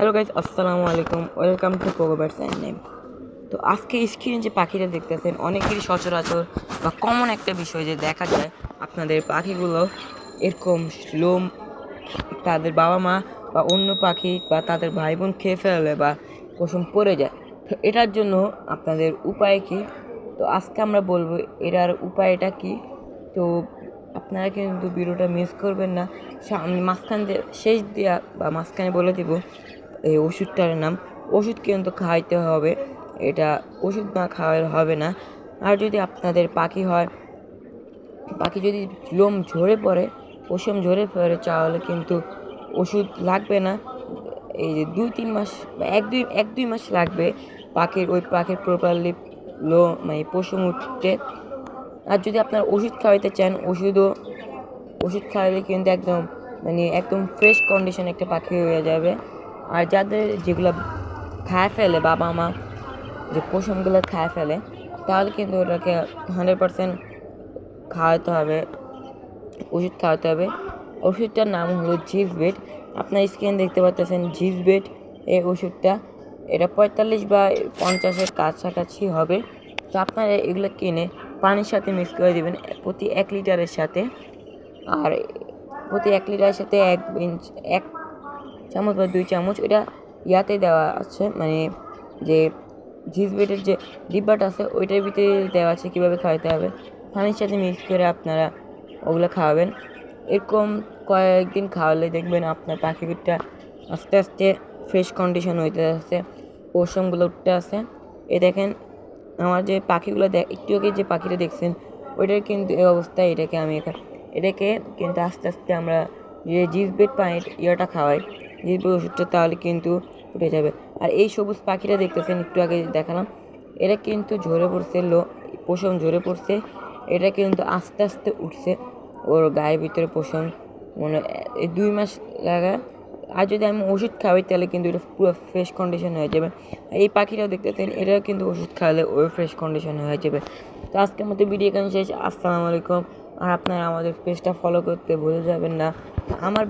Hello guys, আসসালামু আলাইকুম। Welcome to পোগোবার্স অ্যান্ড নেম। তো আজকে স্ক্রিনে যে পাখিটা দেখতেছেন অনেকেরই সচরাচর বা কমন একটা বিষয় যে দেখা যায় আপনাদের পাখিগুলো এরকম লোম তাদের বাবা মা বা অন্য পাখি বা তাদের ভাই বোন খেয়ে ফেলে বা পশম পড়ে যায়। তো এটার জন্য আপনাদের উপায় কি? তো আজকে আমরা বলবো এটার উপায়টা কি। তো আপনারা কিন্তু ভিডিওটা মিস করবেন না। আমি মাঝখান দিয়ে শেষ দিয়া বা মাঝখানে বলে দিব এই ওষুধটার নাম। ওষুধ কিন্তু খাওয়াইতে হবে, এটা ওষুধ না খাওয়ালে হবে না। আর যদি আপনাদের পাখি হয়, পাখি যদি লোম ঝরে পড়ে, পশম ঝরে পড়ে, তাহলে কিন্তু ওষুধ লাগবে না। এই যে 2-3 মাস বা এক দুই মাস লাগবে পাখির প্রপারলি মানে পশম উঠতে। আর যদি আপনার ওষুধ খাওয়াইতে চান, ওষুধ খাওয়ালে কিন্তু একদম ফ্রেশ কন্ডিশন একটা পাখি হয়ে যাবে। আর যাদের যেগুলো খায় ফেলে বাবা মা, যে পশমগুলো খায় ফেলে, তাহলে কিন্তু ওটাকে 100% খাওয়াতে হবে, ওষুধ খাওয়াতে হবে। ওষুধটার নাম হলো জিভবেট। আপনার স্ক্রিন দেখতে পাচ্ছেন জিভবেট এই ওষুধটা। এটা 45 বা 50-এর কাছাকাছি হবে। তো আপনারা এগুলো কিনে পানির সাথে মিক্স করে দেবেন প্রতি 1 লিটারের সাথে। আর প্রতি 1 লিটারের সাথে 1 চামচ বা 2 চামচ এটা ইয়াতে দেওয়া আছে, মানে যে জিভবেটের যে ডিব্বাটা আছে ওইটার ভিতরে দেওয়া আছে কীভাবে খাওয়াতে হবে। পানির সাথে মিক্স করে আপনারা ওগুলো খাওয়াবেন। এরকম কয়েকদিন খাওয়ালে দেখবেন আপনার পাখিটা আস্তে আস্তে ফ্রেশ কন্ডিশন হইতে আসছে, পশমগুলো উঠতে আসে। দেখেন আমার যে পাখিগুলো একটু আগে যে পাখিটা দেখছেন ওইটার কিন্তু এই অবস্থা। এটাকে কিন্তু আস্তে আস্তে আমরা যে জিভবেট পানির ইয়েটা খাওয়াই, জিভবেট ওষুধটা, তাহলে কিন্তু উঠে যাবে। আর এই সবুজ পাখিটা দেখতেছেন একটু আগে দেখালাম, এটা কিন্তু ঝরে পড়ছে, পশম ঝরে পড়ছে। এটা কিন্তু আস্তে আস্তে উঠছে, ওর গায়ের ভিতরে পশম এই 2 মাস লাগা। আর যদি আমি ওষুধ খাওয়াই তাহলে কিন্তু এটা পুরো ফ্রেশ কন্ডিশন হয়ে যাবে। এই পাখিটাও দেখতেছেন, এটাও কিন্তু ওষুধ খাওয়ালে ওই ফ্রেশ কন্ডিশন হয়ে যাবে। তো আজকের মতো ভিডিও এখানে শেষ। আসসালামু আলাইকুম। আর আপনারা আমাদের পেজটা ফলো করতে ভুলে যাবেন না। আমার